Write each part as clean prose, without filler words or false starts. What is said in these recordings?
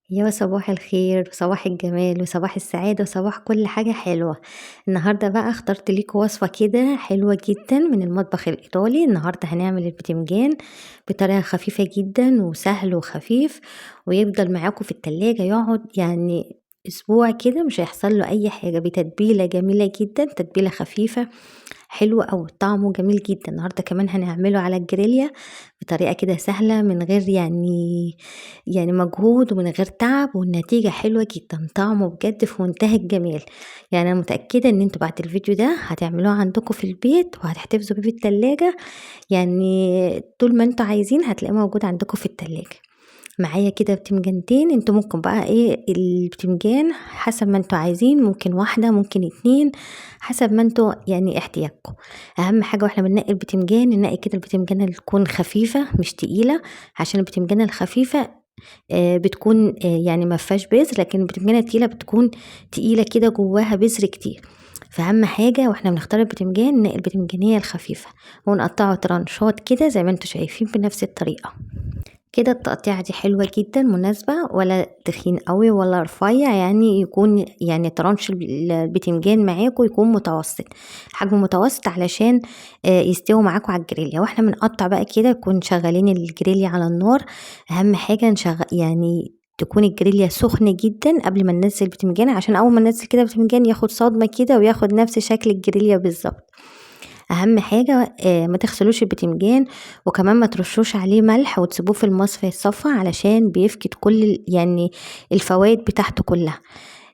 يا صباح الخير وصباح الجمال وصباح السعادة وصباح كل حاجة حلوة. النهاردة بقى اخترت ليكم وصفة كده حلوة جدا من المطبخ الإيطالي. النهاردة هنعمل البتنجان بطريقة خفيفة جدا وسهل وخفيف، ويفضل معاكم في التلاجة يقعد يعني أسبوع كده مش هيحصل له أي حاجة، بتتبيلة جميلة جدا، تتبيلة خفيفة حلوة أوي، طعمه جميل جدا. النهاردة كمان هنعمله على الجريليا بطريقة كده سهلة من غير يعني مجهود ومن غير تعب، والنتيجة حلوة جدا، طعمه بجد في منتهى الجمال. يعني أنا متأكدة إن انتوا بعد الفيديو ده هتعملوه عندكم في البيت وهتحتفظوا بيه في التلاجة، يعني طول ما انتوا عايزين هتلاقيه موجود عندكم في التلاجة. معايا كده بتنجانتين، انتوا ممكن بقى ايه البتنجان حسب ما انتوا عايزين، ممكن واحدة ممكن اتنين حسب ما انتوا يعني احتياجكم. اهم حاجة واحنا بننقي البتنجان ننقي كده البتنجانة اللي تكون خفيفة مش تقيلة، عشان البتنجانة الخفيفة بتكون يعني ما فيهاش بذر، لكن البتنجانة التقيلة بتكون تقيلة كده جواها بذر كتير. فأهم حاجة واحنا بنختار البتنجان ننقي البتنجانية الخفيفة ونقطعه ترانشات كده زي ما انتوا شايفين بنفس الطريقة. كده التقطيعة دي حلوة جدا مناسبة، ولا تخين قوي ولا رفيع، يعني يكون يعني ترانش البتنجان معاكم يكون متوسط، حجم متوسط علشان يستوي معاكم على الجريليا. واحنا بنقطع بقى كده نكون شغالين الجريليا على النار. اهم حاجة يعني تكون الجريليا سخنة جدا قبل ما ننزل البتنجان، عشان اول ما ننزل كده البتنجان ياخد صدمة كده وياخد نفس شكل الجريليا بالظبط. اهم حاجة ما تغسلوش البتنجان، وكمان ما ترشوش عليه ملح وتسيبوه في المصفى يتصفى علشان بيفقد كل يعني الفوائد بتاعته كلها.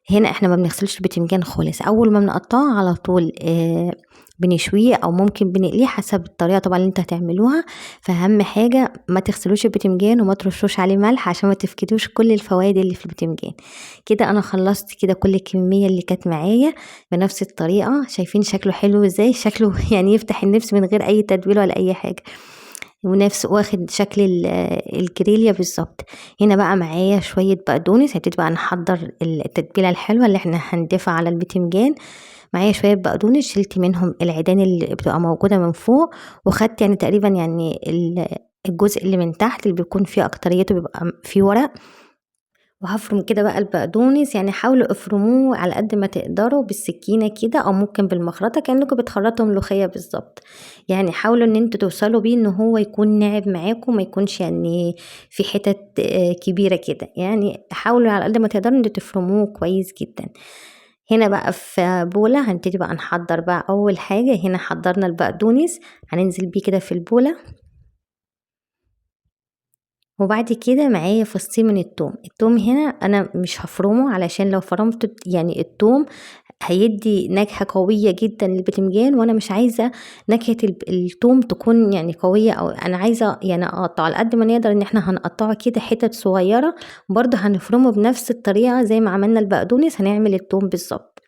هنا احنا ما بنغسلش البتنجان خالص، اول ما بنقطعه على طول بنشويه او ممكن بنقليه حسب الطريقه طبعا اللي انت هتعملوها. فاهم حاجه ما تغسلوش البتنجان وما ترشوش عليه ملح عشان ما تفقدوش كل الفوائد اللي في البتنجان. كده انا خلصت كده كل الكميه اللي كانت معايا بنفس الطريقه. شايفين شكله حلو ازاي؟ شكله يعني يفتح النفس من غير اي تتبيل ولا اي حاجه، ونفس واخد شكل الجريليا بالظبط. هنا بقى معايا شويه بقدونس، هبتدي بقى نحضر التتبيله الحلوه اللي احنا هنضيفها على البتنجان. معايا شويه بقدونس شلت منهم العيدان اللي بتبقى موجوده من فوق، وخدت يعني تقريبا يعني الجزء اللي من تحت اللي بيكون فيه اكتريته بيبقى فيه ورق. وهفرم كده بقى البقدونس، يعني حاولوا افرموه على قد ما تقدروا بالسكينة كده او ممكن بالمخرطة كأنكم بتخرطوا ملوخية بالظبط. يعني حاولوا ان انتوا توصلوا بيه ان هو يكون ناعم معاكم، ما يكونش يعني في حتت كبيرة كده، يعني حاولوا على قد ما تقدروا ان تفرموه كويس جدا. هنا بقى في بولة هنبتدي بقى نحضر بقى اول حاجة. هنا حضرنا البقدونس هننزل بيه كده في البولة، وبعد كده معايا فصين من التوم. التوم هنا انا مش هفرمه علشان لو فرمته يعني التوم هيدي نكهة قوية جدا للبتنجان، وانا مش عايزة نكهة التوم تكون يعني قوية، او انا عايزة يعني اقطع على قد ما نقدر ان احنا هنقطعه كده حتت صغيرة. برضه هنفرمه بنفس الطريقة زي ما عملنا البقدونس هنعمل التوم بالظبط.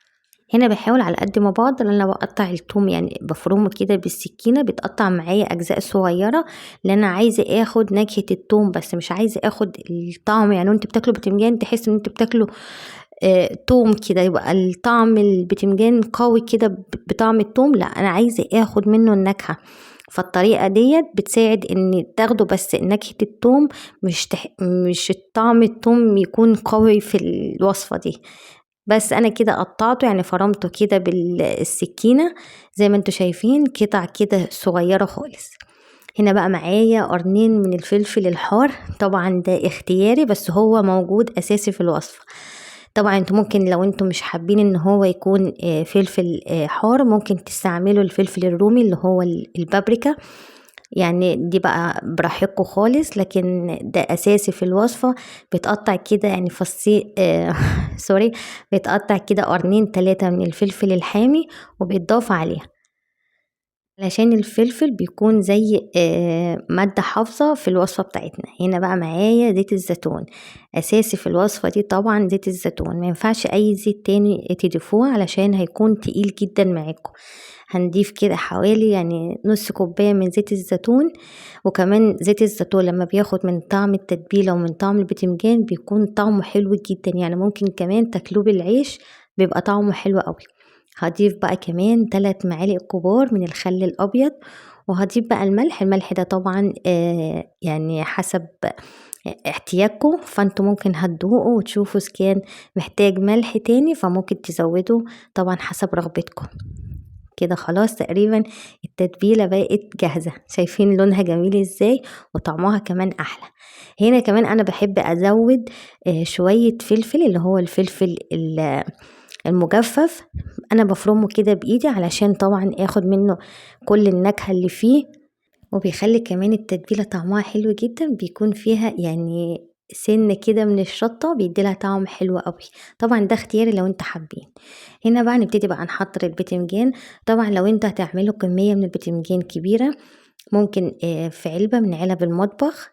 هنا بحاول على قد ما بقدر انا بقطع التوم، يعني بفرمه كده بالسكينه بيتقطع معايا اجزاء صغيره، لان انا عايزه اخد نكهه التوم بس مش عايزه اخد الطعم. يعني وانت بتاكلوا بتنجان تحس ان انت بتاكلوا توم كده، يبقى الطعم البتنجان قوي كده بطعم التوم، لا انا عايزه اخد منه النكهه. فالطريقه ديت بتساعد ان تاخدوا بس نكهه التوم، مش الطعم التوم يكون قوي في الوصفه دي. بس انا كده قطعته، يعني فرمته كده بالسكينة زي ما انتوا شايفين قطع كده صغيرة خالص. هنا بقى معايا قرنين من الفلفل الحار، طبعا ده اختياري بس هو موجود اساسي في الوصفة. طبعا انتوا ممكن لو انتوا مش حابين ان هو يكون فلفل حار ممكن تستعملوا الفلفل الرومي اللي هو البابريكا، يعني دي بقى براحتكم خالص، لكن ده اساسي في الوصفة. بتقطع كده يعني فصي سوري، بيتقطع كده قرنين 3 من الفلفل الحامي وبيتضاف عليها، علشان الفلفل بيكون زي مادة حافظة في الوصفة بتاعتنا. هنا بقى معايا زيت الزيتون، أساسي في الوصفة دي طبعا زيت الزيتون، ما ينفعش أي زيت تاني تضيفوه علشان هيكون تقيل جدا معاكم. هنضيف كده حوالي يعني نص كوباية من زيت الزيتون. وكمان زيت الزيتون لما بياخد من طعم التتبيلة ومن طعم البتنجان بيكون طعمه حلو جدا، يعني ممكن كمان تاكلوه بالعيش بيبقى طعمه حلو قوي. هضيف بقى كمان 3 معالق كبار من الخل الابيض، وهضيف بقى الملح. الملح ده طبعا يعني حسب احتياجكم، فانتوا ممكن هتدوقوا وتشوفوا إذا كان محتاج ملح تاني فممكن تزودوا طبعا حسب رغبتكم. كده خلاص تقريبا التتبيلة بقت جاهزة، شايفين لونها جميل ازاي وطعمها كمان احلى. هنا كمان انا بحب ازود شوية فلفل، اللي هو الفلفل المجفف، انا بفرمه كده بايدي علشان طبعا اخد منه كل النكهة اللي فيه، وبيخلي كمان التتبيلة طعمها حلو جدا، بيكون فيها يعني سن كده من الشطة بيديلها طعم حلو قوي. طبعا ده اختياري لو انت حابين. هنا بقى نبتدي بقى نحضر البتنجان. طبعا لو انت هتعملوا كمية من البتنجان كبيرة ممكن في علبة من علب المطبخ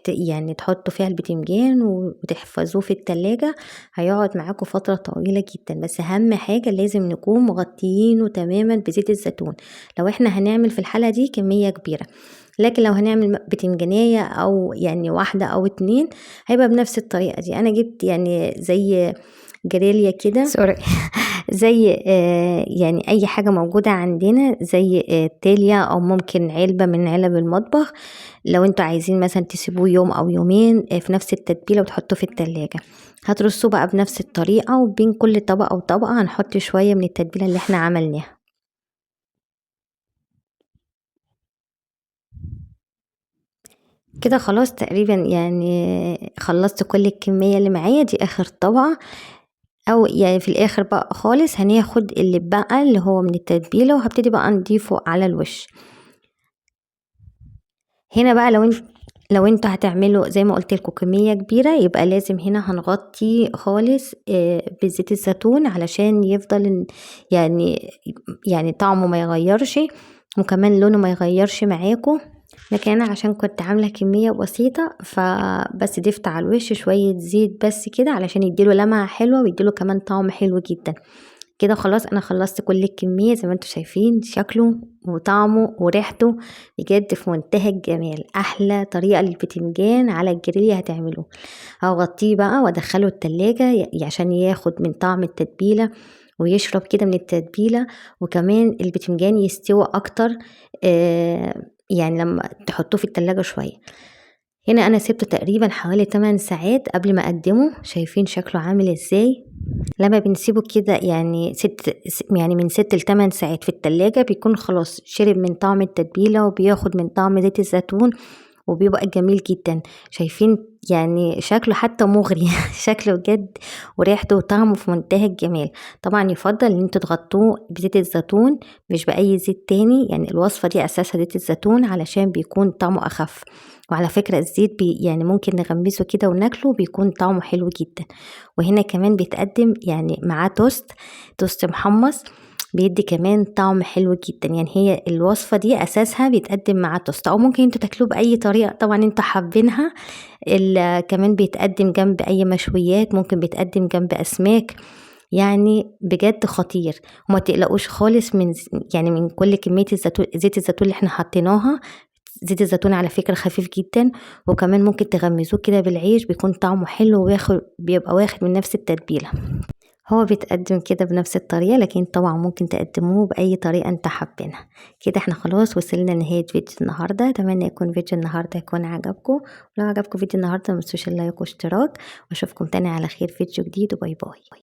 يعني تحطوا فيها البتنجان وتحفظوه في التلاجة، هيقعد معاكم فترة طويلة جدا. بس أهم حاجة لازم نكون مغطيينه تماما بزيت الزيتون لو احنا هنعمل في الحالة دي كمية كبيرة. لكن لو هنعمل بتنجانية أو يعني واحدة أو اتنين هيبقى بنفس الطريقة دي. أنا جبت يعني زي جريليا كده سوري زي يعني اي حاجة موجودة عندنا زي تاليا او ممكن علبة من علب المطبخ، لو انتوا عايزين مثلا تسيبوه يوم او يومين في نفس التتبيلة وتحطوه في التلاجة. هترصوه بقى بنفس الطريقة، وبين كل طبقة وطبقة هنحط شوية من التتبيلة اللي احنا عملناها. كده خلاص تقريبا يعني خلصت كل الكمية اللي معايا دي. اخر طبقة او يعني في الاخر بقى خالص هناخد اللي بقى اللي هو من التتبيله وهبتدي بقى نضيفه على الوش. هنا بقى لو انتوا هتعملوا زي ما قلت لكم كميه كبيره يبقى لازم هنا هنغطي خالص بزيت الزيتون علشان يفضل يعني طعمه ما يغيرش وكمان لونه ما يغيرش معاكم. لكن انا عشان كنت عامله كميه بسيطه فبس ضفت على الوش شويه زيت بس كده علشان يديله لمعه حلوه ويديله كمان طعم حلو جدا. كده خلاص انا خلصت كل الكميه زي ما انتم شايفين شكله وطعمه وريحته بجد في منتهى الجمال. احلى طريقه للبتنجان على الجريل هتعملوه. هغطيه بقى وادخله التلاجة عشان ياخد من طعم التتبيله ويشرب كده من التتبيله، وكمان البتنجان يستوي اكتر يعني لما تحطوه في التلاجة شويه. هنا انا سبته تقريبا حوالي 8 ساعات قبل ما اقدمه، شايفين شكله عامل ازاي. لما بنسيبه كده يعني يعني من 6 ل8 ساعات في التلاجة بيكون خلاص شرب من طعم التتبيلة وبياخد من طعم زيت الزيتون وبيبقى جميل جدا. شايفين يعني شكله حتى مغري شكله بجد وريحته وطعمه في منتهى الجمال. طبعا يفضل ان انتوا تغطوه بزيت الزيتون مش باي زيت تاني، يعني الوصفة دي اساسها زيت الزيتون علشان بيكون طعمه اخف. وعلى فكرة الزيت يعني ممكن نغمسه كده وناكله بيكون طعمه حلو جدا. وهنا كمان بيتقدم يعني معاه توست محمص بيدي كمان طعم حلو جدا. يعني هي الوصفة دي أساسها بيتقدم مع توست أو ممكن انتوا تاكلوه بأي طريقة طبعا انتوا حابينها. كمان بيتقدم جنب أي مشويات، ممكن بيتقدم جنب أسماك، يعني بجد خطير. وما تقلقوش خالص من كل كمية زيت الزيتون اللي احنا حطيناها. زيت الزيتون على فكرة خفيف جدا، وكمان ممكن تغمزوه كده بالعيش بيكون طعمه حلو بيبقى واخد من نفس التتبيلة. هو بيتقدم كده بنفس الطريقة، لكن طبعا ممكن تقدموه بأي طريقة انت حابينها. كده احنا خلاص وصلنا لنهاية فيديو النهاردة. اتمنى يكون فيديو النهاردة يكون عجبكم. ولو عجبكم فيديو النهاردة متنسوش اللايك واشتراك، واشوفكم تاني على خير فيديو جديد، وباي باي.